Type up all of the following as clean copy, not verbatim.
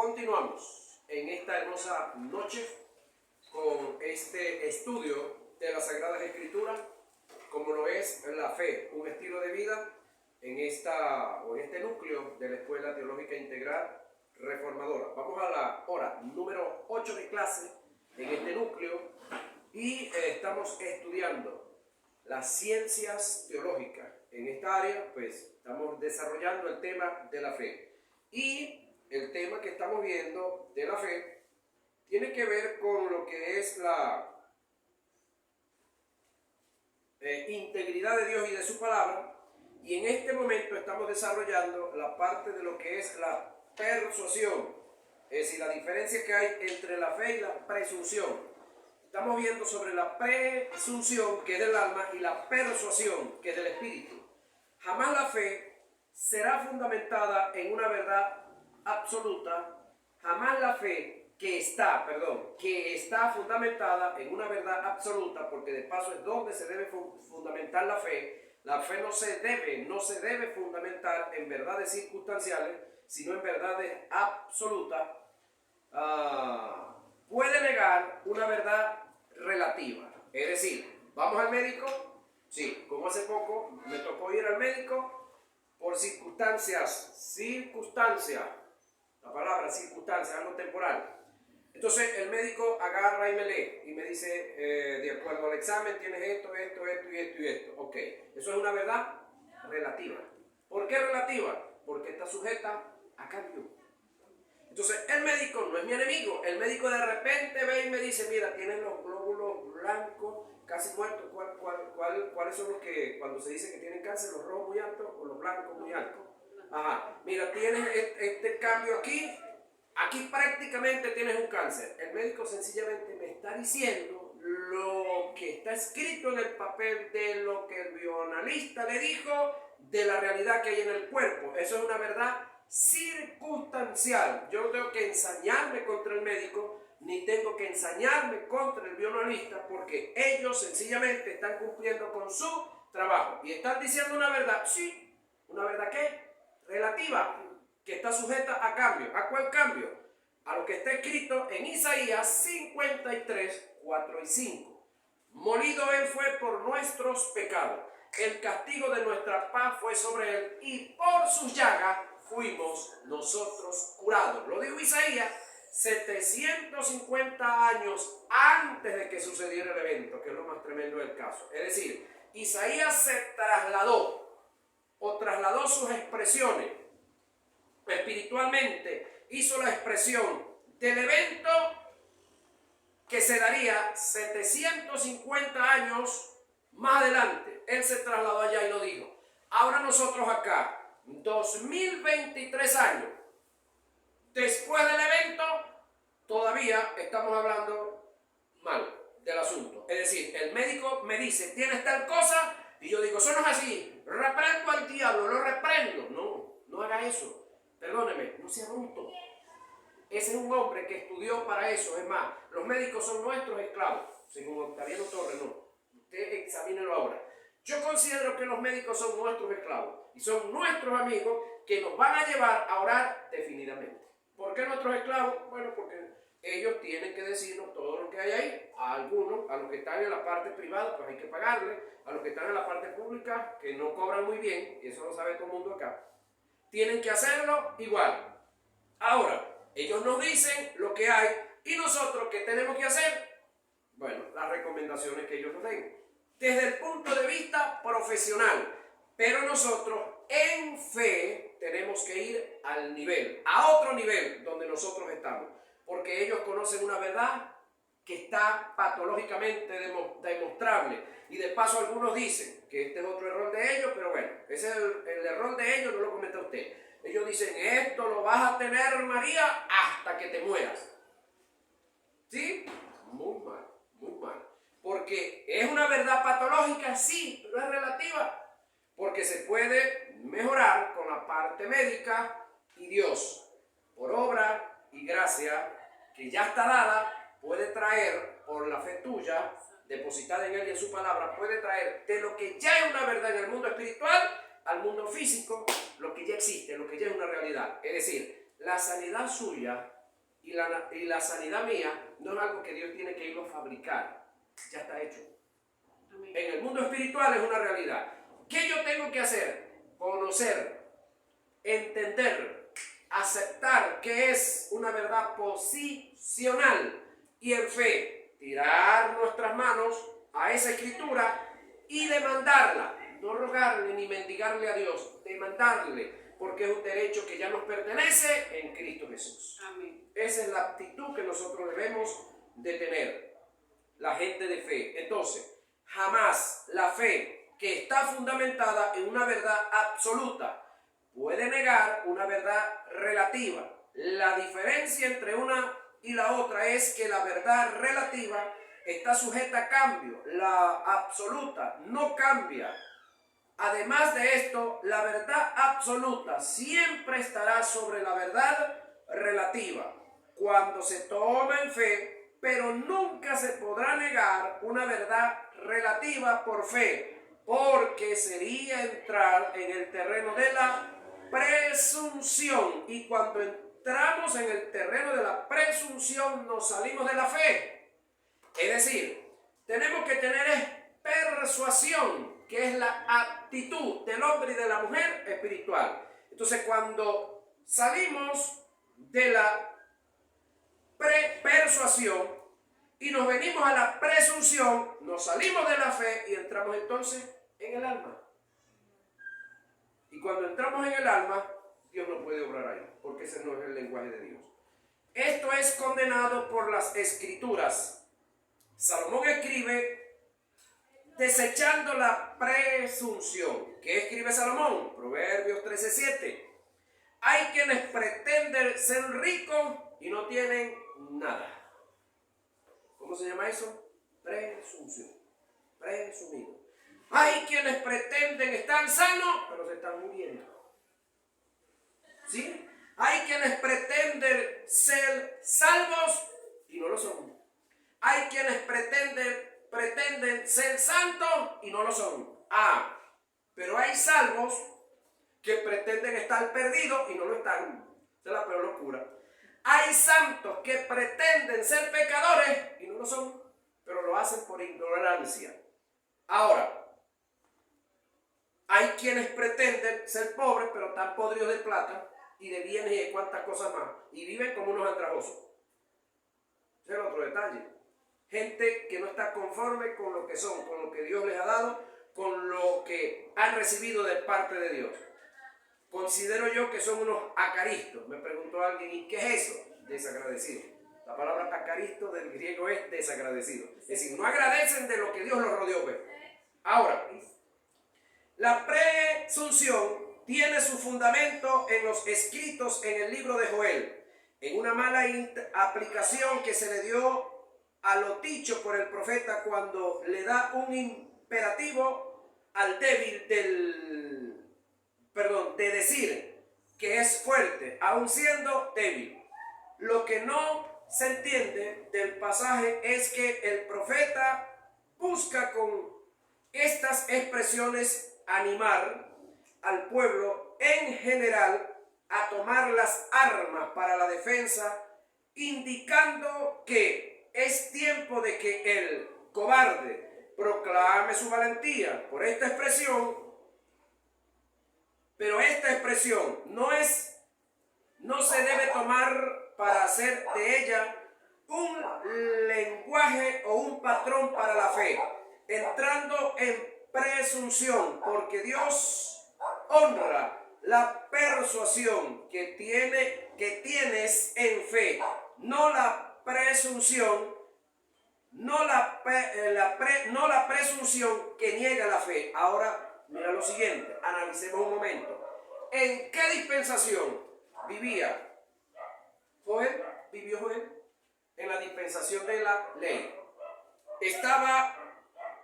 Continuamos en esta hermosa noche con este estudio de las Sagradas Escrituras, como lo es la fe, un estilo de vida en este núcleo de la Escuela Teológica Integral Reformadora. Vamos a la hora número 8 de clase en este núcleo y estamos estudiando las ciencias teológicas. En esta área, pues, estamos desarrollando el tema de la fe. Y el tema que estamos viendo de la fe tiene que ver con lo que es la integridad de Dios y de su palabra. Y en este momento estamos desarrollando la parte de lo que es la persuasión, es decir, la diferencia que hay entre la fe y la presunción. Estamos viendo sobre la presunción, que es del alma, y la persuasión, que es del espíritu. Jamás la fe será fundamentada en una verdad absoluta, jamás la fe que está fundamentada en una verdad absoluta, porque de paso es donde se debe fundamentar la fe. La fe no se debe fundamentar en verdades circunstanciales, sino en verdades absolutas. Puede negar una verdad relativa, es decir, vamos al médico, sí, como hace poco me tocó ir al médico por circunstancias, la palabra circunstancia, algo temporal. Entonces el médico agarra y me lee y me dice, de acuerdo al examen tienes esto y esto. Ok, eso es una verdad relativa. ¿Por qué relativa? Porque está sujeta a cambio. Entonces el médico no es mi enemigo. El médico de repente ve y me dice, mira, tienes los glóbulos blancos casi muertos. ¿Cuáles son los que cuando se dice que tienen cáncer, los rojos muy altos o los blancos muy altos? Ajá, mira, tienes este cambio aquí prácticamente tienes un cáncer. El médico sencillamente me está diciendo lo que está escrito en el papel de lo que el bioanalista le dijo de la realidad que hay en el cuerpo. Eso es una verdad circunstancial. Yo no tengo que ensañarme contra el médico, ni tengo que ensañarme contra el bioanalista, porque ellos sencillamente están cumpliendo con su trabajo y están diciendo una verdad, sí, una verdad ¿qué? Relativa, que está sujeta a cambio. ¿A cuál cambio? A lo que está escrito en Isaías 53, 4 y 5. Molido él fue por nuestros pecados, el castigo de nuestra paz fue sobre él, y por sus llagas fuimos nosotros curados. Lo dijo Isaías 750 años antes de que sucediera el evento, que es lo más tremendo del caso. Es decir, Isaías se trasladó sus expresiones espiritualmente, hizo la expresión del evento que se daría 750 años más adelante. Él se trasladó allá y lo dijo. Ahora nosotros acá, 2023 años después del evento, todavía estamos hablando mal del asunto. Es decir, el médico me dice, tienes tal cosa, y yo digo, eso no es así, reprendo al diablo, lo reprendo. No haga eso. Perdóneme, no sea bruto. Ese es un hombre que estudió para eso. Es más, los médicos son nuestros esclavos. Según Octaviano Torres, no. Usted examínelo ahora. Yo considero que los médicos son nuestros esclavos y son nuestros amigos que nos van a llevar a orar definidamente. ¿Por qué nuestros esclavos? Bueno, porque ellos tienen que decirnos todo lo que hay ahí. A algunos, a los que están en la parte privada, pues hay que pagarle. A los que están en la parte pública, que no cobran muy bien, y eso lo sabe todo el mundo acá, tienen que hacerlo igual. Ahora, ellos nos dicen lo que hay y nosotros, ¿qué tenemos que hacer? Bueno, las recomendaciones que ellos nos den. Desde el punto de vista profesional. Pero nosotros, en fe, tenemos que ir a otro nivel donde nosotros estamos. Porque ellos conocen una verdad que está patológicamente demostrable. Y de paso algunos dicen que este es otro error de ellos, pero bueno, ese es el error de ellos, no lo comenta usted. Ellos dicen, esto lo vas a tener, María, hasta que te mueras. ¿Sí? Muy mal, muy mal. Porque es una verdad patológica, sí, pero es relativa. Porque se puede mejorar con la parte médica y Dios, por obra y gracia que ya está dada, puede traer por la fe tuya, depositada en Él y en su palabra, puede traer de lo que ya es una verdad en el mundo espiritual al mundo físico, lo que ya existe, lo que ya es una realidad. Es decir, la sanidad suya y la sanidad mía no es algo que Dios tiene que irlo a fabricar. Ya está hecho. Amén. En el mundo espiritual es una realidad. ¿Qué yo tengo que hacer? Conocer, entender, aceptar que es una verdad posicional y en fe tirar nuestras manos a esa escritura y demandarla, no rogarle ni mendigarle a Dios, demandarle, porque es un derecho que ya nos pertenece en Cristo Jesús. Amén. Esa es la actitud que nosotros debemos de tener, la gente de fe. Entonces, jamás la fe que está fundamentada en una verdad absoluta puede negar una verdad relativa. La diferencia entre una y la otra es que la verdad relativa está sujeta a cambio, la absoluta no cambia. Además de esto, la verdad absoluta siempre estará sobre la verdad relativa cuando se toma en fe, pero nunca se podrá negar una verdad relativa por fe, porque sería entrar en el terreno de la presunción, y cuando entramos en el terreno de la presunción nos salimos de la fe. Es decir, tenemos que tener persuasión, que es la actitud del hombre y de la mujer espiritual. Entonces, cuando salimos de la persuasión y nos venimos a la presunción, nos salimos de la fe y entramos entonces en el alma. Y cuando entramos en el alma, Dios no puede obrar ahí, porque ese no es el lenguaje de Dios. Esto es condenado por las Escrituras. Salomón escribe desechando la presunción. ¿Qué escribe Salomón? Proverbios 13:7. Hay quienes pretenden ser ricos y no tienen nada. ¿Cómo se llama eso? Presunción. Presumido. Hay quienes pretenden estar sanos, pero se están muriendo. ¿Sí? Hay quienes pretenden ser salvos y no lo son. Hay quienes pretenden ser santos y no lo son. Pero hay salvos que pretenden estar perdidos y no lo están. Esa es la peor locura. Hay santos que pretenden ser pecadores y no lo son, pero lo hacen por ignorancia. Ahora, hay quienes pretenden ser pobres, pero están podridos de plata y de bienes y de cuantas cosas más, y viven como unos andrajosos. Ese es el otro detalle. Gente que no está conforme con lo que son, con lo que Dios les ha dado, con lo que han recibido de parte de Dios. Considero yo que son unos acaristos. Me preguntó alguien, ¿y qué es eso? Desagradecido. La palabra acaristo del griego es desagradecido. Es decir, no agradecen de lo que Dios los rodeó. Pues. Ahora, la presunción tiene su fundamento en los escritos en el libro de Joel, en una mala aplicación que se le dio a lo dicho por el profeta cuando le da un imperativo al débil de decir que es fuerte, aun siendo débil. Lo que no se entiende del pasaje es que el profeta busca con estas expresiones animar al pueblo en general a tomar las armas para la defensa, indicando que es tiempo de que el cobarde proclame su valentía por esta expresión, pero esta expresión no se debe tomar para hacer de ella un lenguaje o un patrón para la fe, entrando en presunción, porque Dios honra la persuasión que tienes en fe, no la presunción, no la presunción que niega la fe. Ahora, mira lo siguiente, analicemos un momento. ¿En qué dispensación vivía Joel? ¿Vivió Joel? En la dispensación de la ley. ¿Estaba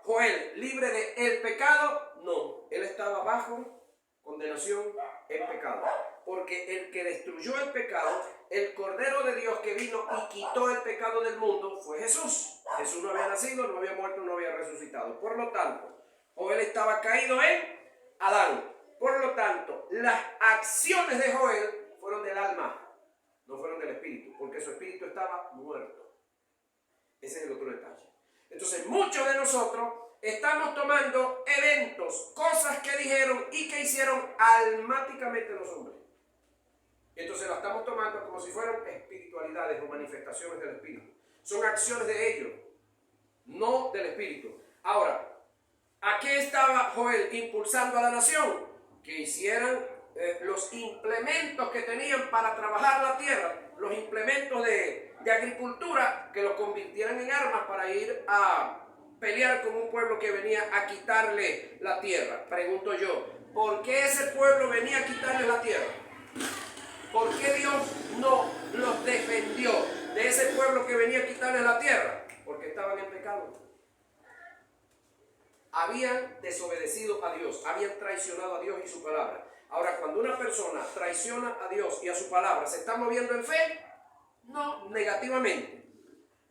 Joel libre de el pecado? No, él estaba bajo condenación en pecado. Porque el que destruyó el pecado, el Cordero de Dios que vino y quitó el pecado del mundo, fue Jesús. Jesús no había nacido, no había muerto, no había resucitado. Por lo tanto, Joel estaba caído en Adán. Por lo tanto, las acciones de Joel fueron del alma, no fueron del espíritu, porque su espíritu estaba muerto. Ese es el otro detalle. Entonces, muchos de nosotros estamos tomando eventos, cosas que dijeron y que hicieron almáticamente los hombres. Entonces la estamos tomando como si fueran espiritualidades o manifestaciones del Espíritu. Son acciones de ellos, no del Espíritu. Ahora, ¿a qué estaba Joel impulsando a la nación? Que hicieran los implementos que tenían para trabajar la tierra, los implementos de agricultura, que los convirtieran en armas para ir a pelear con un pueblo que venía a quitarle la tierra. Pregunto yo, ¿por qué ese pueblo venía a quitarle la tierra? ¿Por qué Dios no los defendió de ese pueblo que venía a quitarle la tierra? Porque estaban en pecado. Habían desobedecido a Dios, habían traicionado a Dios y su palabra. Ahora, cuando una persona traiciona a Dios y a su palabra, ¿se está moviendo en fe? No, negativamente.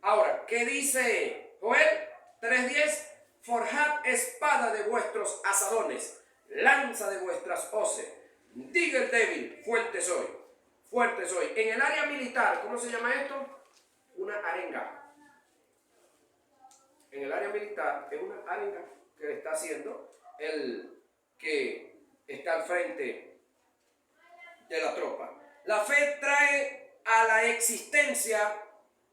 Ahora, ¿qué dice Joel 3:10? Forjad espada de vuestros asadones, lanza de vuestras hoces. Diga el débil, fuerte soy, fuerte soy. En el área militar, ¿cómo se llama esto? Una arenga. En el área militar es una arenga que le está haciendo el que está al frente de la tropa. La fe trae a la existencia,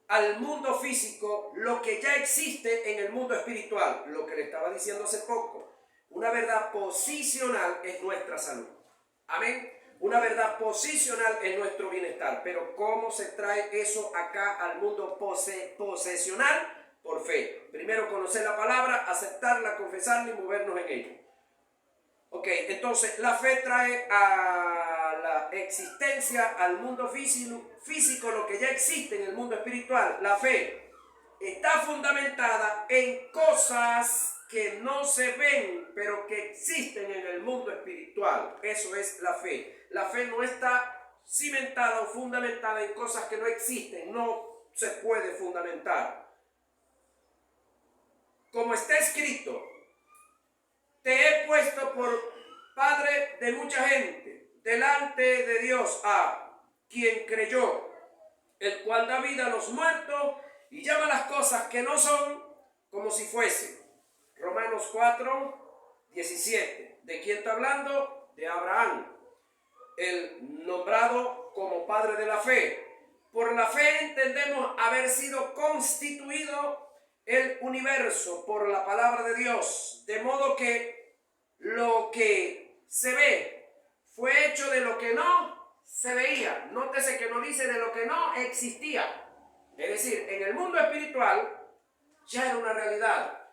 al mundo físico, lo que ya existe en el mundo espiritual. Lo que le estaba diciendo hace poco. Una verdad posicional es nuestra salud. Amén. Una verdad posicional es nuestro bienestar. Pero ¿cómo se trae eso acá al mundo posesional? Por fe. Primero conocer la palabra, aceptarla, confesarla y movernos en ella. Ok, entonces la fe trae a la existencia, al mundo físico, lo que ya existe en el mundo espiritual. La fe está fundamentada en cosas que no se ven, pero que existen en el mundo espiritual. Eso es la fe. La fe no está cimentada o fundamentada en cosas que no existen. No se puede fundamentar. Como está escrito, te he puesto por padre de mucha gente, delante de Dios a quien creyó, el cual da vida a los muertos y llama las cosas que no son como si fuesen. Romanos 4:17. ¿De quién está hablando? De Abraham, el nombrado como padre de la fe. Por la fe entendemos haber sido constituido el universo por la palabra de Dios, de modo que lo que se ve fue hecho de lo que no se veía. Nótese que no dice de lo que no existía. Es decir, en el mundo espiritual ya era una realidad,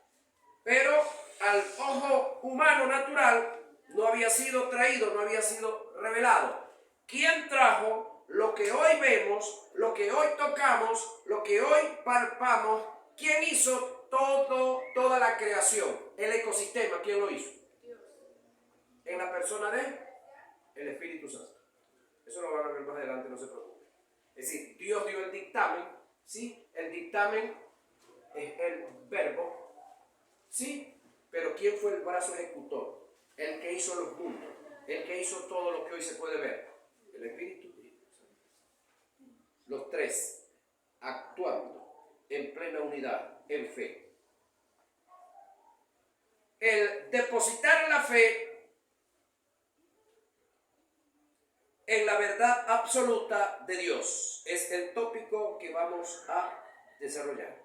pero al ojo humano natural no había sido traído, no había sido revelado. ¿Quién trajo lo que hoy vemos, lo que hoy tocamos, lo que hoy palpamos? ¿Quién hizo toda la creación? El ecosistema, ¿quién lo hizo? Dios. En la persona de el Espíritu Santo. Eso lo van a ver más adelante, no se preocupen. Es decir, Dios dio el dictamen, ¿sí? El dictamen es el verbo, ¿sí? Pero ¿quién fue el brazo ejecutor? El que hizo los mundos, el que hizo todo lo que hoy se puede ver. El Espíritu Santo. Los tres actuando en plena unidad, en fe. El depositar la fe en la verdad absoluta de Dios es el tópico que vamos a desarrollar.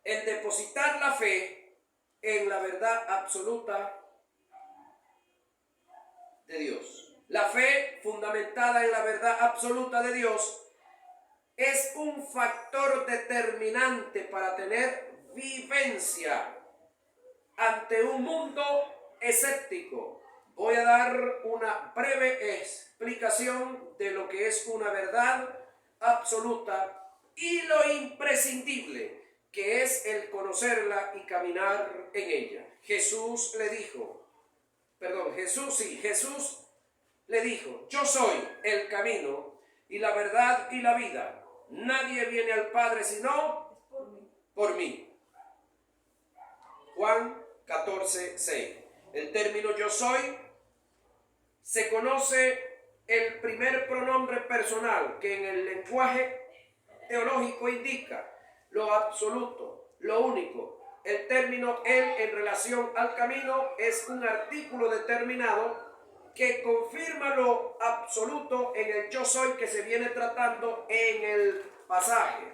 El depositar la fe en la verdad absoluta de Dios. La fe fundamentada en la verdad absoluta de Dios es un factor determinante para tener vivencia ante un mundo escéptico. Voy a dar una breve explicación de lo que es una verdad absoluta y lo imprescindible que es el conocerla y caminar en ella. Jesús le dijo, yo soy el camino y la verdad y la vida. Nadie viene al Padre sino por mí. Juan 14:6. El término yo soy se conoce el primer pronombre personal que en el lenguaje teológico indica lo absoluto, lo único. El término él en relación al camino es un artículo determinado que confirma lo absoluto en el yo soy que se viene tratando en el pasaje.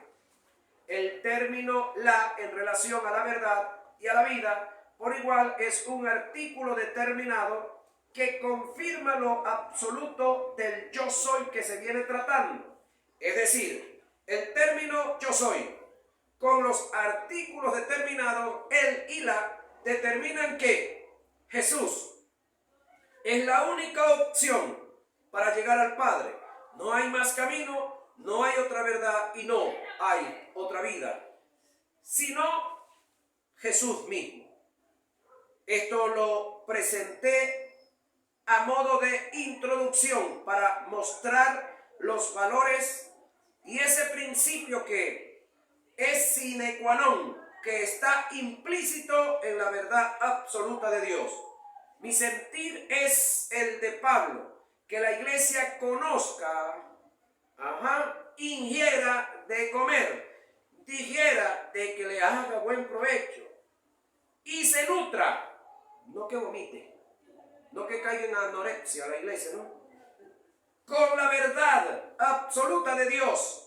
El término la en relación a la verdad y a la vida por igual es un artículo determinado que confirma lo absoluto del yo soy que se viene tratando. Es decir, el término yo soy con los artículos determinados el y la determinan que Jesús es la única opción para llegar al Padre. No hay más camino, no hay otra verdad y no hay otra vida, sino Jesús mismo. Esto lo presenté a modo de introducción para mostrar los valores y ese principio que es sine qua non, que está implícito en la verdad absoluta de Dios. Mi sentir es el de Pablo, que la iglesia conozca, ingiera de comer, digiera de que le haga buen provecho y se nutra, no que vomite, no que caiga en anorexia la iglesia, ¿no? Con la verdad absoluta de Dios.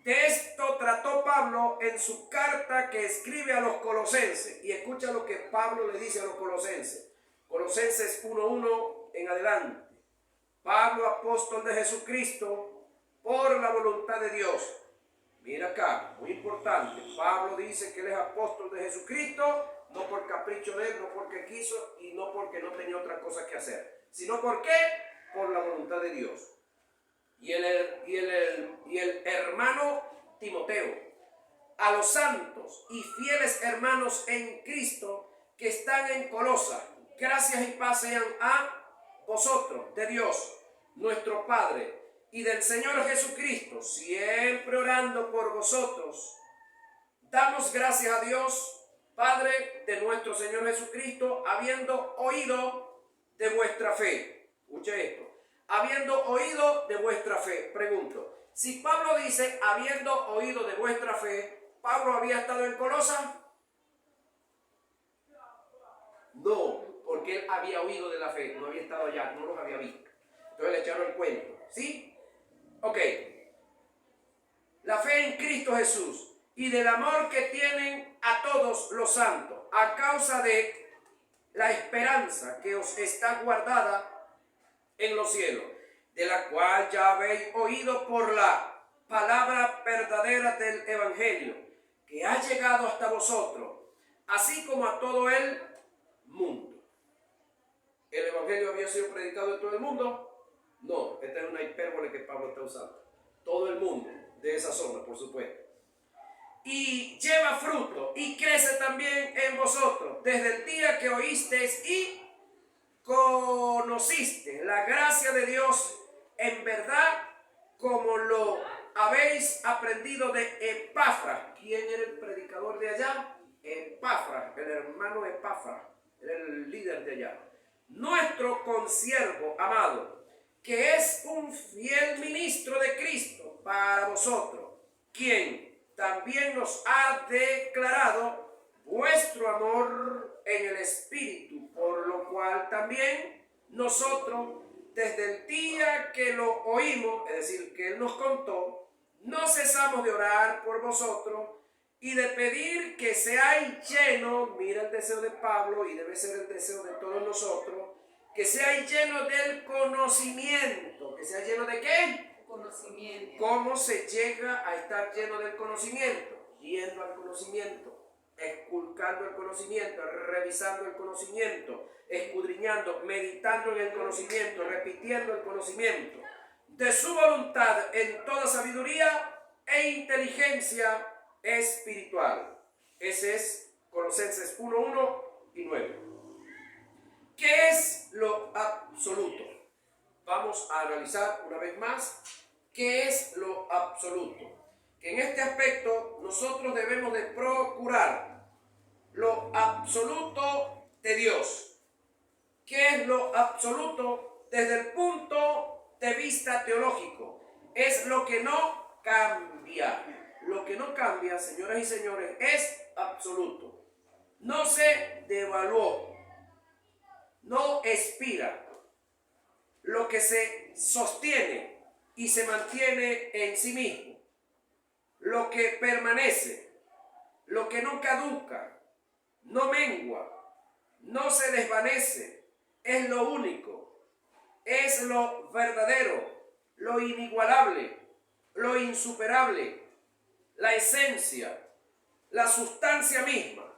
De esto trató Pablo en su carta que escribe a los colosenses. Y escucha lo que Pablo le dice a los colosenses. Colosenses 1:1 en adelante. Pablo, apóstol de Jesucristo, por la voluntad de Dios. Mira acá, muy importante. Pablo dice que él es apóstol de Jesucristo, no por capricho de él, no porque quiso y no porque no tenía otra cosa que hacer. Sino porque por la voluntad de Dios. Y el hermano Timoteo, a los santos y fieles hermanos en Cristo que están en Colosa, gracias y paz sean a vosotros, de Dios, nuestro Padre, y del Señor Jesucristo, siempre orando por vosotros. Damos gracias a Dios, Padre de nuestro Señor Jesucristo, habiendo oído de vuestra fe. Escuche esto. Habiendo oído de vuestra fe. Pregunto, si Pablo dice habiendo oído de vuestra fe, ¿Pablo había estado en Colosa? No, porque él había oído de la fe, no había estado allá, no los había visto. Entonces le echaron el cuento, ¿sí? Ok. La fe en Cristo Jesús y del amor que tienen a todos los santos a causa de la esperanza que os está guardada en los cielos, de la cual ya habéis oído por la palabra verdadera del Evangelio, que ha llegado hasta vosotros, así como a todo el mundo. ¿El Evangelio había sido predicado en todo el mundo? No, esta es una hipérbole que Pablo está usando. Todo el mundo de esa zona, por supuesto. Y lleva fruto y crece también en vosotros, desde el día que oísteis y conociste la gracia de Dios en verdad, como lo habéis aprendido de Epafras. ¿Quién era el predicador de allá? Epafras, el hermano Epafras, era el líder de allá. Nuestro consiervo amado, que es un fiel ministro de Cristo para vosotros, quien también nos ha declarado vuestro amor en el Espíritu, por lo cual también nosotros, desde el día que lo oímos, es decir, que Él nos contó, no cesamos de orar por vosotros y de pedir que seáis llenos, mira el deseo de Pablo y debe ser el deseo de todos nosotros, que seáis llenos del conocimiento. ¿Que sea lleno de qué? Conocimiento. ¿Cómo se llega a estar lleno del conocimiento? Yendo al conocimiento, esculcando el conocimiento, revisando el conocimiento, escudriñando, meditando en el conocimiento, repitiendo el conocimiento, de su voluntad en toda sabiduría e inteligencia espiritual. Ese es Colosenses 1:1 y 9. ¿Qué es lo absoluto? Vamos a analizar una vez más qué es lo absoluto. Que en este aspecto nosotros debemos de procurar lo absoluto de Dios. ¿Qué es lo absoluto? Desde el punto de vista teológico, es lo que no cambia. Lo que no cambia, señoras y señores, es absoluto. No se devaluó, no expira. Lo que se sostiene y se mantiene en sí mismo, lo que permanece, lo que no caduca, no mengua, no se desvanece, es lo único, es lo verdadero, lo inigualable, lo insuperable, la esencia, la sustancia misma,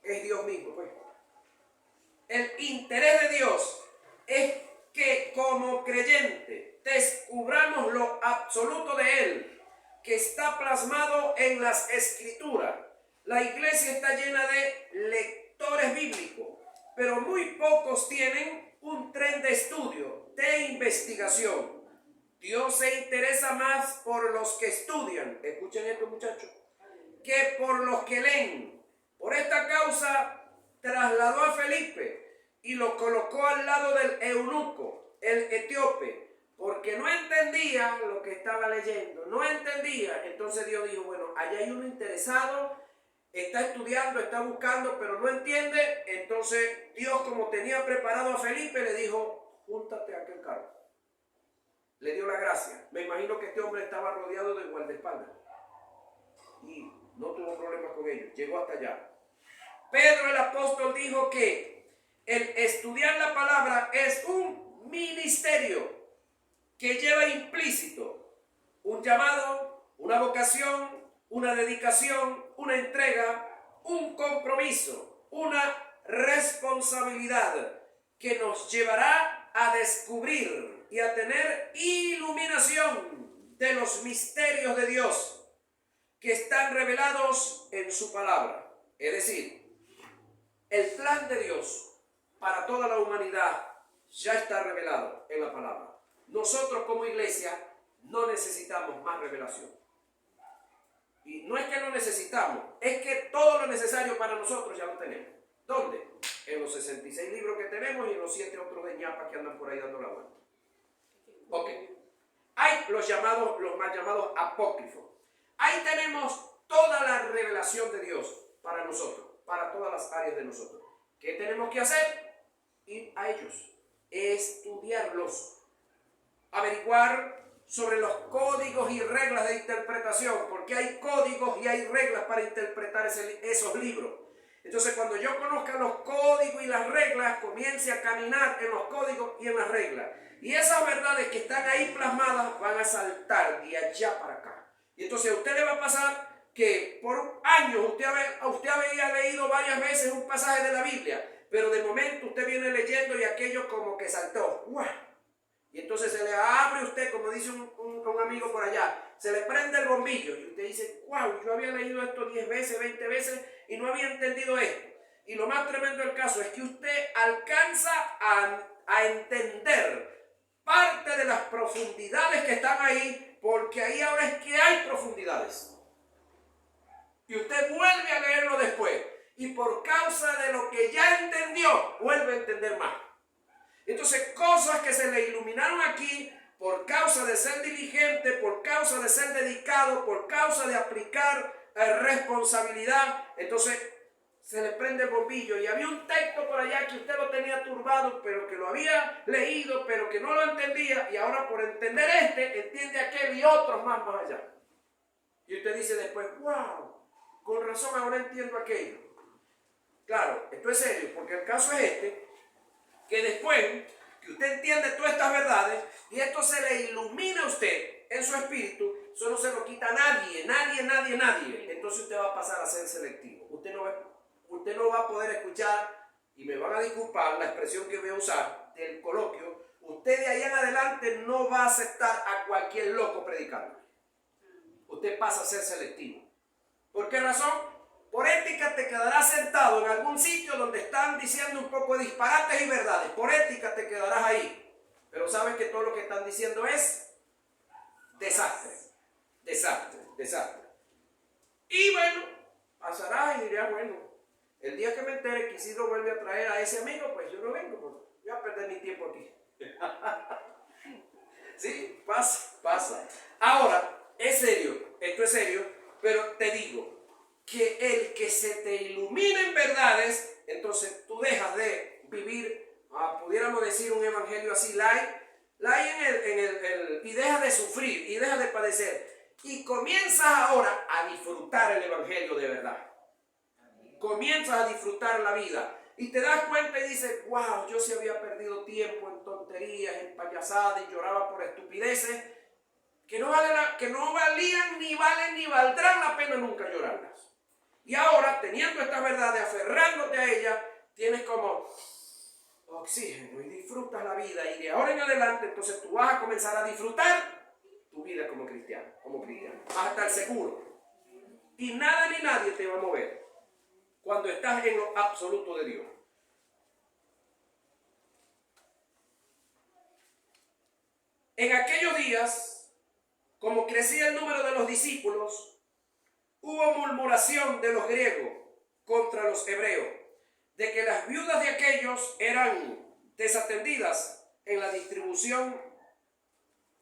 es Dios mismo, pues. El interés de Dios es que como creyente descubramos lo absoluto de Él, que está plasmado en las Escrituras. La iglesia está llena de lectores bíblicos, pero muy pocos tienen un tren de estudio, de investigación. Dios se interesa más por los que estudian, escuchen esto muchachos, que por los que leen. Por esta causa trasladó a Felipe y lo colocó al lado del eunuco, el etíope, porque no entendía lo que estaba leyendo, no entendía. Entonces Dios dijo, bueno, allá hay uno interesado, está estudiando, está buscando, pero no entiende. Entonces Dios, como tenía preparado a Felipe, le dijo, júntate a aquel carro. Le dio la gracia. Me imagino que este hombre estaba rodeado de guardaespaldas y no tuvo problemas con ellos, llegó hasta allá. Pedro el apóstol dijo que el estudiar la palabra es un ministerio que lleva implícito un llamado, una vocación, una dedicación, una entrega, un compromiso, una responsabilidad que nos llevará a descubrir y a tener iluminación de los misterios de Dios que están revelados en su palabra. Es decir, el plan de Dios para toda la humanidad ya está revelado en la palabra. Nosotros como iglesia no necesitamos más revelación. Y no es que no necesitamos, es que todo lo necesario para nosotros ya lo tenemos. ¿Dónde? En los 66 libros que tenemos y en los 7 otros de ñapa que andan por ahí dando la vuelta. Ok. Hay los más llamados apócrifos. Ahí tenemos toda la revelación de Dios para nosotros, para todas las áreas de nosotros. ¿Qué tenemos que hacer? Ir a ellos, estudiarlos, averiguar sobre los códigos y reglas de interpretación, porque hay códigos y hay reglas para interpretar esos libros. Entonces, cuando yo conozca los códigos y las reglas, comience a caminar en los códigos y en las reglas. Y esas verdades que están ahí plasmadas van a saltar de allá para acá. Y entonces a usted le va a pasar que por años usted había leído varias veces un pasaje de la Biblia, pero de momento usted viene leyendo y aquello como que saltó. ¡Guau! Y entonces se le abre usted, como dice un amigo por allá, se le prende el bombillo y usted dice, wow, yo había leído esto 10 veces, 20 veces y no había entendido esto. Y lo más tremendo del caso es que usted alcanza a entender parte de las profundidades que están ahí, porque ahí ahora es que hay profundidades. Y usted vuelve a leerlo después y por causa de lo que ya entendió, vuelve a entender más. Entonces, cosas que se le iluminaron aquí por causa de ser diligente, por causa de ser dedicado, por causa de aplicar responsabilidad, entonces se le prende el bombillo. Y había un texto por allá que usted lo tenía turbado, pero que lo había leído, pero que no lo entendía, y ahora por entender entiende aquel y otros más allá. Y usted dice después, wow, con razón ahora entiendo aquello. Claro, esto es serio, porque el caso es que después que usted entiende todas estas verdades y esto se le ilumina a usted en su espíritu, eso no se lo quita a nadie. Entonces usted va a pasar a ser selectivo. Usted no va a poder escuchar, y me van a disculpar la expresión que voy a usar del coloquio, usted de ahí en adelante no va a aceptar a cualquier loco predicando. Usted pasa a ser selectivo. ¿Por qué razón? Por ética te quedarás sentado en algún sitio donde están diciendo un poco de disparates y verdades. Por ética te quedarás ahí. Pero sabes que todo lo que están diciendo es desastre. Y bueno, pasarás y dirás, bueno, el día que me entere que Isidro vuelve a traer a ese amigo, pues yo no vengo, porque voy a perder mi tiempo aquí. Sí, pasa. Ahora, es serio. serio, pero te digo que el que se te ilumina en verdades, entonces tú dejas de vivir, pudiéramos decir un evangelio así, y dejas de sufrir y dejas de padecer y comienzas ahora a disfrutar el evangelio de verdad. Comienzas a disfrutar la vida y te das cuenta y dices, wow, yo sí había perdido tiempo en tonterías, en payasadas y lloraba por estupideces que no valían ni valen ni valdrán la pena nunca llorarlas. Y ahora, teniendo estas verdades, aferrándote a ellas, tienes como oxígeno y disfrutas la vida. Y de ahora en adelante, entonces tú vas a comenzar a disfrutar tu vida como cristiano, Vas a estar seguro. Y nada ni nadie te va a mover cuando estás en lo absoluto de Dios. En aquellos días, como crecía el número de los discípulos, hubo murmuración de los griegos contra los hebreos, de que las viudas de aquellos eran desatendidas en la distribución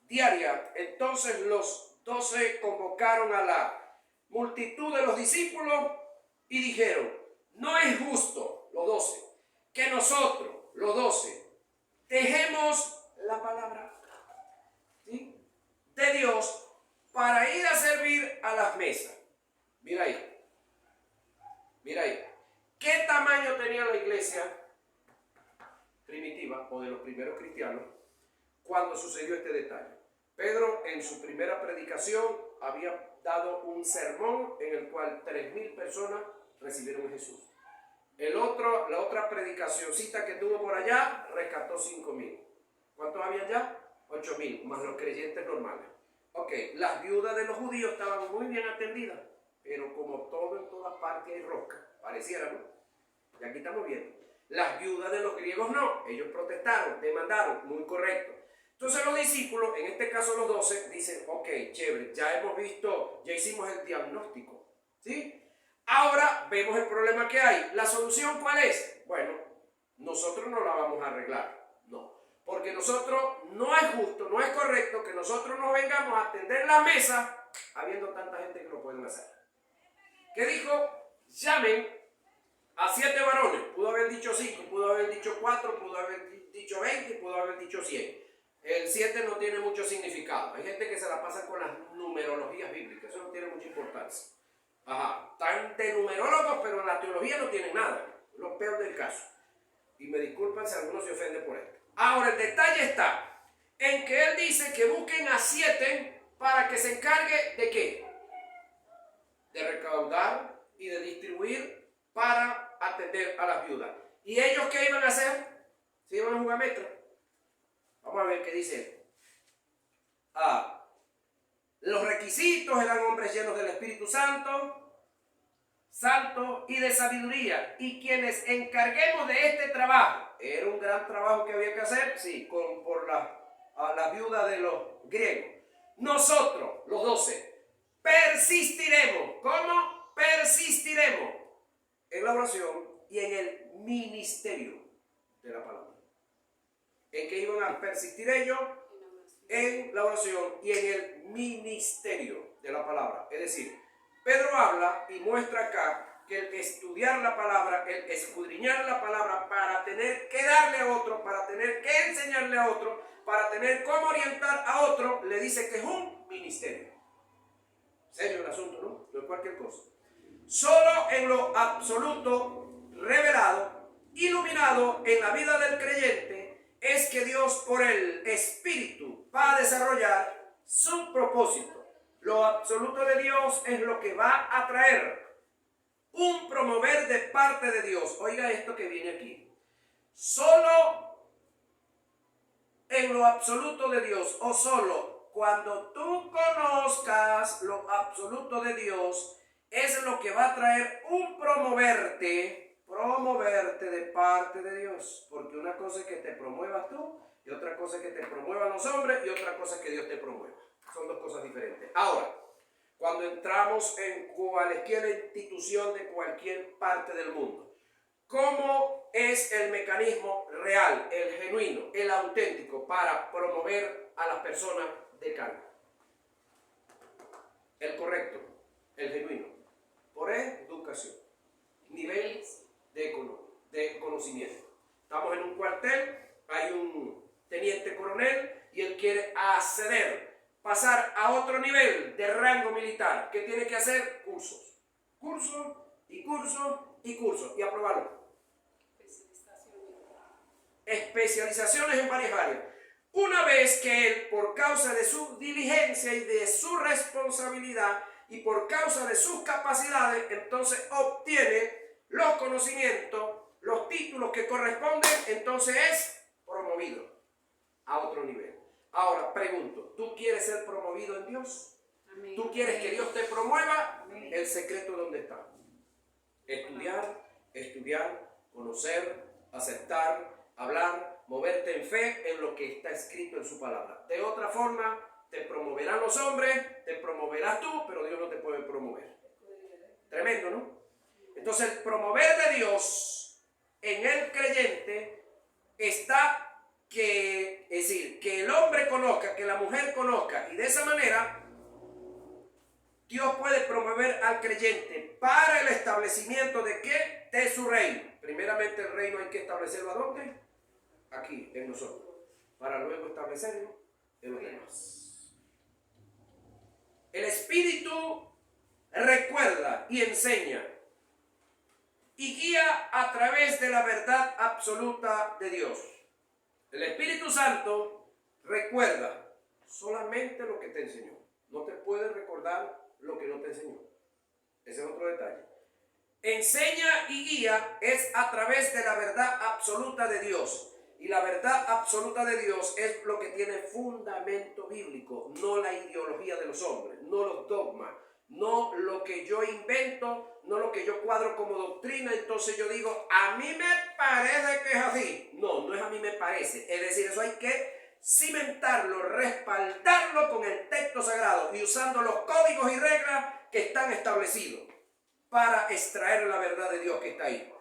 diaria. Entonces los 12 convocaron a la multitud de los discípulos y dijeron, no es justo, los 12, que nosotros, los 12, dejemos la palabra, ¿sí?, de Dios para ir a servir a las mesas. Mira ahí. ¿Qué tamaño tenía la iglesia primitiva o de los primeros cristianos cuando sucedió este detalle? Pedro en su primera predicación había dado un sermón en el cual 3,000 personas recibieron a Jesús. La otra predicacioncita que tuvo por allá rescató 5,000. ¿Cuántos había ya? 8,000, más los creyentes normales. Ok, las viudas de los judíos estaban muy bien atendidas, pero como todo en todas partes hay rosca, pareciera, ¿no? Y aquí estamos viendo. Las viudas de los griegos no, ellos protestaron, demandaron, muy correcto. Entonces los discípulos, en este caso los 12, dicen, ok, chévere, ya hemos visto, ya hicimos el diagnóstico, ¿sí? Ahora vemos el problema que hay. ¿La solución cuál es? Bueno, nosotros no la vamos a arreglar, no. Porque nosotros, no es justo, no es correcto que nosotros nos vengamos a atender la mesa habiendo tanta gente que lo pueden hacer. ¿Qué dijo? Llamen a 7 varones. Pudo haber dicho 5, pudo haber dicho 4, pudo haber dicho 20, pudo haber dicho 100. El 7 no tiene mucho significado. Hay gente que se la pasa con las numerologías bíblicas. Eso no tiene mucha importancia. Están de numerólogos, pero en la teología no tienen nada. Lo peor del caso. Y me disculpan si alguno se ofende por esto. Ahora, el detalle está en que él dice que busquen a 7 para que se encargue de ¿qué? De recaudar y de distribuir para atender a las viudas. ¿Y ellos qué iban a hacer? ¿Se iban a jugar metro? Vamos a ver qué dice. Los requisitos eran hombres llenos del Espíritu Santo y de sabiduría, y quienes encarguemos de este trabajo. Era un gran trabajo que había que hacer, sí, por la viuda de los griegos. Nosotros, los 12, persistiremos. ¿Cómo? Persistiremos en la oración y en el ministerio de la palabra. ¿En qué iban a persistir ellos? En la oración y en el ministerio de la palabra. Es decir, Pedro habla y muestra acá que el estudiar la palabra, el escudriñar la palabra para tener que darle a otro, para tener que enseñarle a otro, para tener cómo orientar a otro, le dice que es un ministerio. Serio el asunto, ¿no? No es cualquier cosa. Solo en lo absoluto, revelado, iluminado en la vida del creyente, es que Dios por el Espíritu va a desarrollar su propósito. Lo absoluto de Dios es lo que va a traer un promover de parte de Dios. Oiga esto que viene aquí. Solo en lo absoluto de Dios, o solo cuando tú conozcas lo absoluto de Dios, es lo que va a traer un promoverte de parte de Dios. Porque una cosa es que te promuevas tú, y otra cosa es que te promuevan los hombres, y otra cosa es que Dios te promueva. Son dos cosas diferentes. Ahora, cuando entramos en cualquier institución de cualquier parte del mundo, ¿cómo es el mecanismo real, el genuino, el auténtico para promover a las personas de cargo? El correcto. el genuino, por educación, nivel de conocimiento. Estamos en un cuartel, hay un teniente coronel y él quiere acceder, pasar a otro nivel de rango militar. ¿Qué tiene que hacer? Cursos, cursos y cursos y cursos y aprobarlo. Especializaciones en varias áreas. Una vez que él, por causa de su diligencia y de su responsabilidad y por causa de sus capacidades, entonces obtiene los conocimientos, los títulos que corresponden, entonces es promovido a otro nivel. Ahora pregunto, ¿tú quieres ser promovido en Dios? Amén. ¿Tú quieres que Dios te promueva? Amén. El secreto, ¿dónde está? Estudiar, conocer, aceptar, hablar, moverte en fe en lo que está escrito en su palabra. De otra forma, te promoverán los hombres, te promoverás tú, pero Dios no te puede promover. Tremendo, ¿no? Entonces, el promover de Dios en el creyente está es decir, que el hombre conozca, que la mujer conozca, y de esa manera Dios puede promover al creyente para el establecimiento de ¿qué? De su reino. Primeramente el reino hay que establecerlo ¿a dónde? Aquí, en nosotros, para luego establecerlo en los demás. El Espíritu recuerda y enseña y guía a través de la verdad absoluta de Dios. El Espíritu Santo recuerda solamente lo que te enseñó. No te puede recordar lo que no te enseñó. Ese es otro detalle. Enseña y guía es a través de la verdad absoluta de Dios. Y la verdad absoluta de Dios es lo que tiene fundamento bíblico, no la ideología de los hombres, no los dogmas, no lo que yo invento, no lo que yo cuadro como doctrina. Entonces yo digo, a mí me parece que es así. No, no es a mí me parece. Es decir, eso hay que cimentarlo, respaldarlo con el texto sagrado y usando los códigos y reglas que están establecidos para extraer la verdad de Dios que está ahí.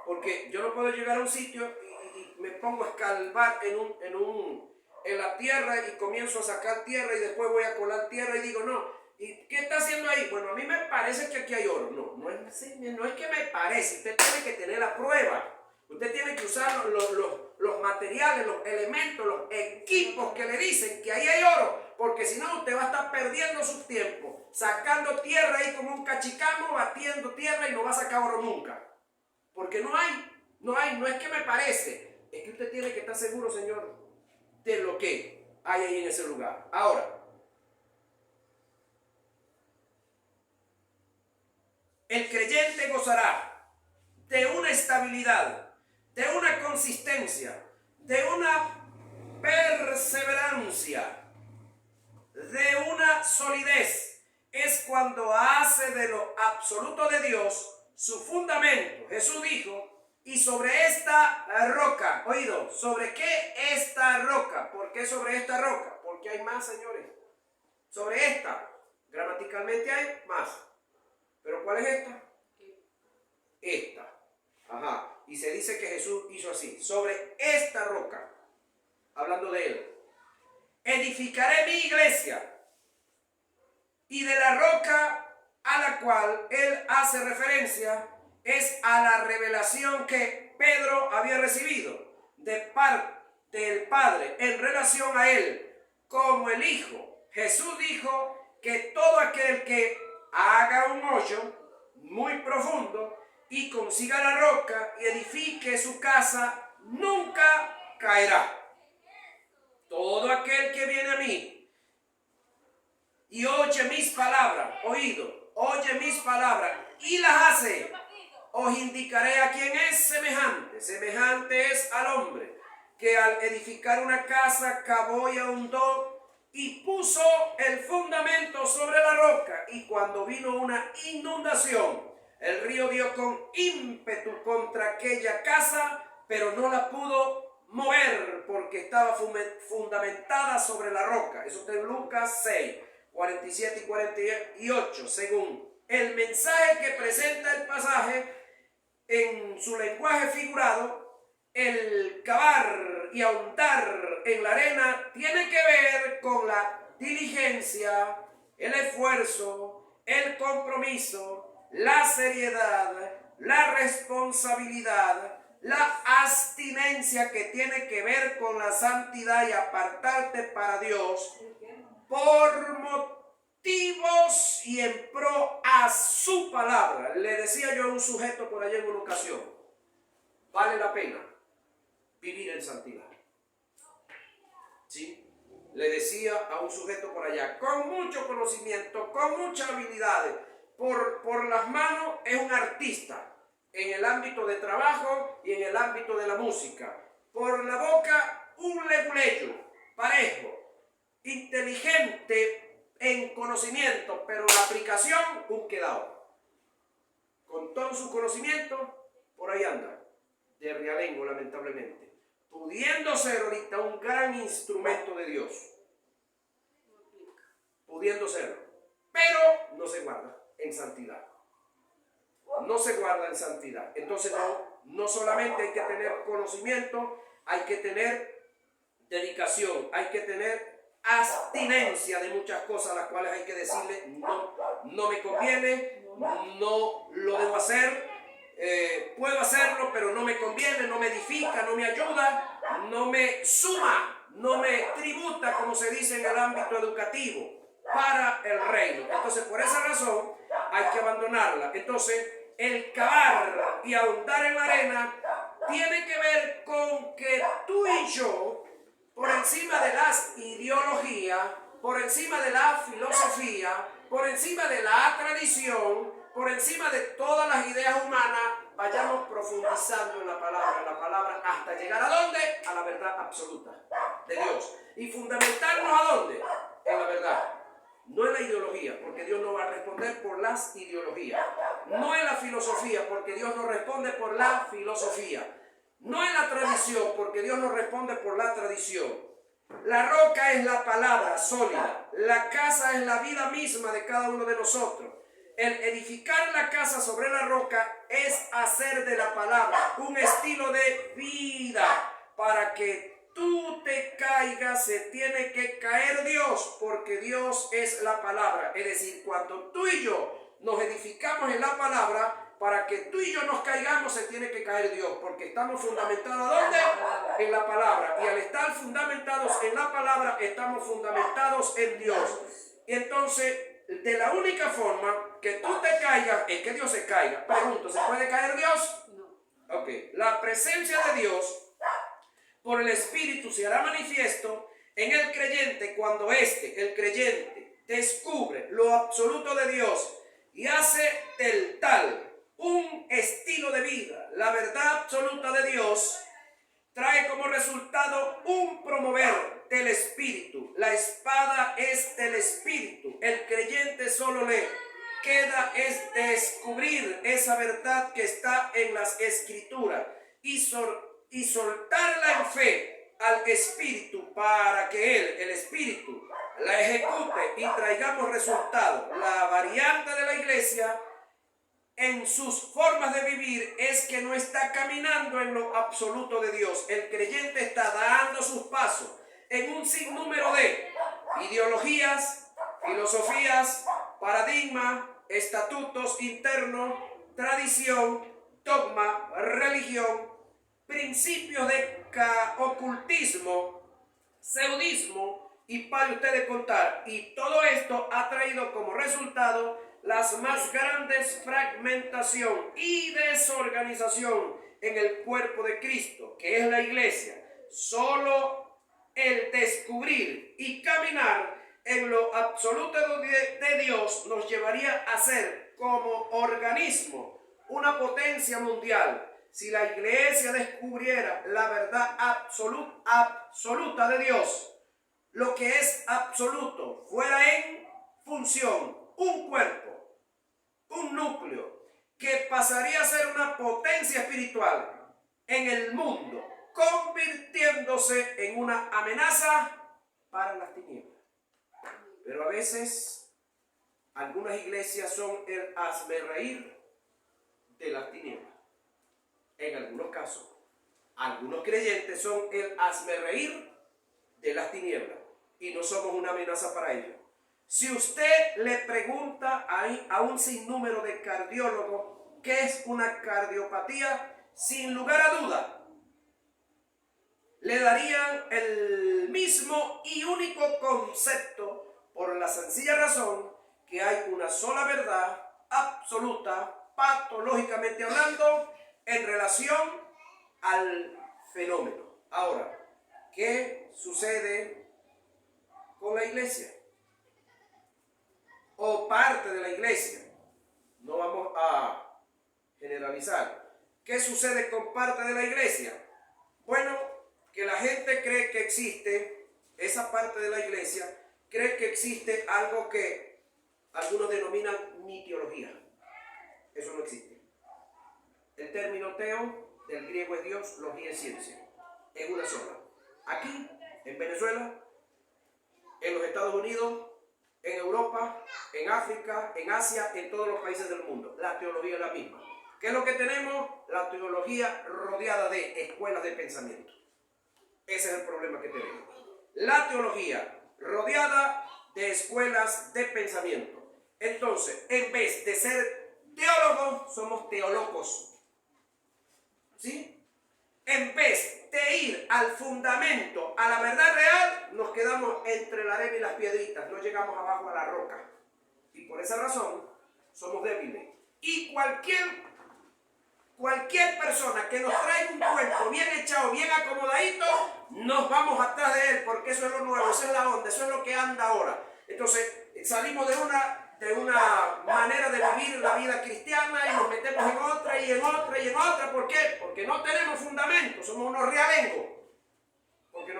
Porque yo no puedo llegar a un sitio y me pongo a escarbar en la tierra y comienzo a sacar tierra y después voy a colar tierra y digo, no, ¿y qué está haciendo ahí? Bueno, a mí me parece que aquí hay oro. No es que me parece, usted tiene que tener la prueba. Usted tiene que usar los materiales, los elementos, los equipos que le dicen que ahí hay oro, porque si no usted va a estar perdiendo su tiempo, sacando tierra ahí como un cachicamo, batiendo tierra y no va a sacar oro nunca. Porque no es que me parece, es que usted tiene que estar seguro, Señor, de lo que hay ahí en ese lugar. Ahora, el creyente gozará de una estabilidad, de una consistencia, de una perseverancia, de una solidez. Es cuando hace de lo absoluto de Dios su fundamento. Jesús dijo, y sobre esta roca, oído, ¿sobre qué esta roca? ¿Por qué sobre esta roca? Porque hay más, señores. Sobre esta, gramaticalmente hay más. ¿Pero cuál es esta? Esta. Ajá. Y se dice que Jesús hizo así. Sobre esta roca, hablando de él, edificaré mi iglesia. Y de la roca a la cual él hace referencia es a la revelación que Pedro había recibido de parte del Padre en relación a él como el Hijo. Jesús dijo que todo aquel que haga un hoyo muy profundo y consiga la roca y edifique su casa, nunca caerá. Todo aquel que viene a mí y oye mis palabras, oído, oye mis palabras y las hace, os indicaré a quién es semejante. Semejante es al hombre que al edificar una casa cavó y ahondó y puso el fundamento sobre la roca, y cuando vino una inundación, el río dio con ímpetu contra aquella casa, pero no la pudo mover porque estaba fundamentada sobre la roca. Eso está en Lucas 6, 47 y 48, según el mensaje que presenta el pasaje en su lenguaje figurado. El cavar y ahondar en la arena tiene que ver con la diligencia, el esfuerzo, el compromiso, la seriedad, la responsabilidad, la abstinencia que tiene que ver con la santidad y apartarte para Dios por motivos y en pro a su palabra. Le decía yo a un sujeto por allá en una ocasión, vale la pena vivir en santidad. ¿Sí? Le decía a un sujeto por allá, con mucho conocimiento, con muchas habilidades, por las manos es un artista en el ámbito de trabajo y en el ámbito de la música. Por la boca, un leguleyo, parejo, inteligente en conocimiento, pero en la aplicación, un quedado. Con todo su conocimiento, por ahí anda, de realengo, lamentablemente, pudiendo ser ahorita un gran instrumento de Dios, pudiendo serlo, pero no se guarda en santidad. No se guarda en santidad. Entonces no solamente hay que tener conocimiento, hay que tener dedicación, hay que tener abstinencia de muchas cosas a las cuales hay que decirle no me conviene, no lo debo hacer, puedo hacerlo pero no me conviene, no me edifica, no me ayuda, no me suma, no me tributa, como se dice en el ámbito educativo, para el reino. Entonces por esa razón hay que abandonarla. Entonces el cavar y ahondar en la arena tiene que ver con que tú y yo, por encima de las ideologías, por encima de la filosofía, por encima de la tradición, por encima de todas las ideas humanas, vayamos profundizando en la palabra, hasta llegar ¿a dónde? A la verdad absoluta de Dios. Y fundamentarnos ¿a dónde? En la verdad. No en la ideología, porque Dios no va a responder por las ideologías. No en la filosofía, porque Dios no responde por la filosofía. No en la tradición, porque Dios no responde por la tradición. La roca es la palabra sólida. La casa es la vida misma de cada uno de nosotros. El edificar la casa sobre la roca es hacer de la palabra un estilo de vida. Para que tú te caigas, se tiene que caer Dios, porque Dios es la palabra. Es decir, cuando tú y yo nos edificamos en la palabra, para que tú y yo nos caigamos, se tiene que caer Dios, porque estamos fundamentados ¿dónde? En la palabra. Y al estar fundamentados en la palabra, estamos fundamentados en Dios. Y entonces, de la única forma que tú te caigas es que Dios se caiga. Pregunto, ¿se puede caer Dios? No. Ok. La presencia de Dios por el Espíritu se hará manifiesto en el creyente cuando el creyente, descubre lo absoluto de Dios y hace del tal un estilo de vida. La verdad absoluta de Dios trae como resultado un promover del Espíritu. La espada es del Espíritu. El creyente solo le queda es descubrir esa verdad que está en las Escrituras y soltarla en fe al Espíritu para que Él, el Espíritu, la ejecute y traigamos resultados. La variante de la iglesia en sus formas de vivir es que no está caminando en lo absoluto de Dios. El creyente está dando sus pasos en un sinnúmero de ideologías, filosofías, paradigmas, estatutos internos, tradición, dogma, religión, principios de ocultismo, pseudismo y para ustedes contar. Y todo esto ha traído como resultado las más grandes fragmentación y desorganización en el cuerpo de Cristo, que es la iglesia. Solo el descubrir y caminar en lo absoluto de Dios nos llevaría a ser como organismo una potencia mundial. Si la iglesia descubriera la verdad absoluta de Dios, lo que es absoluto, fuera en función, un cuerpo, un núcleo, que pasaría a ser una potencia espiritual en el mundo, convirtiéndose en una amenaza para las tinieblas. Pero a veces, algunas iglesias son el hazmerreír de las tinieblas. En algunos casos, algunos creyentes son el hazmerreír de las tinieblas y no somos una amenaza para ellos. Si usted le pregunta a hay a un sinnúmero de cardiólogos qué es una cardiopatía. Sin lugar a duda, le darían el mismo y único concepto por la sencilla razón que hay una sola verdad absoluta, patológicamente hablando, en relación al fenómeno. Ahora, ¿qué sucede con la iglesia? O parte de la iglesia. No vamos a generalizar. ¿Qué sucede con parte de la iglesia? Bueno, que la gente cree que existe, esa parte de la iglesia, cree que existe algo que algunos denominan mitiología. Eso no existe. El término teo del griego es Dios, logía es ciencia. Es una sola. Aquí, en Venezuela, en los Estados Unidos, en Europa, en África, en Asia, en todos los países del mundo. La teología es la misma. ¿Qué es lo que tenemos? La teología rodeada de escuelas de pensamiento. Ese es el problema que tenemos. La teología rodeada de escuelas de pensamiento. Entonces, en vez de ser teólogos, somos teólogos. ¿Sí? En vez de ir al fundamento, a la verdad real, nos quedamos entre la arena y las piedritas, no llegamos abajo a la roca. Y por esa razón, somos débiles. Y cualquier persona que nos traiga un cuento bien echado, bien acomodadito, nos vamos atrás de él, porque eso es lo nuevo, eso es la onda, eso es lo que anda ahora. Entonces, salimos de una manera de vivir la vida cristiana y nos metemos en otra y en otra y en otra. ¿Por qué? Porque no tenemos fundamento, somos unos realengos. Porque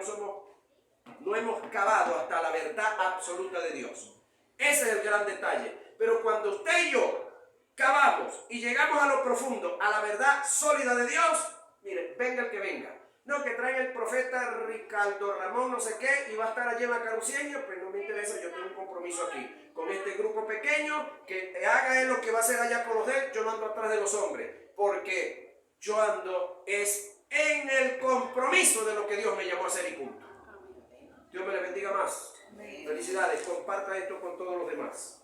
no hemos cavado hasta la verdad absoluta de Dios. Ese es el gran detalle. Pero cuando usted y yo cavamos y llegamos a lo profundo, a la verdad sólida de Dios, miren, venga el que venga. No, que trae el profeta Ricardo Ramón no sé qué y va a estar allí en la Caruceña, pues no me interesa, yo tengo un compromiso aquí con este grupo pequeño, que haga él lo que va a hacer allá con los de él, yo no ando atrás de los hombres, porque yo ando es en el compromiso de lo que Dios me llamó a hacer y punto. Dios me le bendiga más. Felicidades, comparta esto con todos los demás.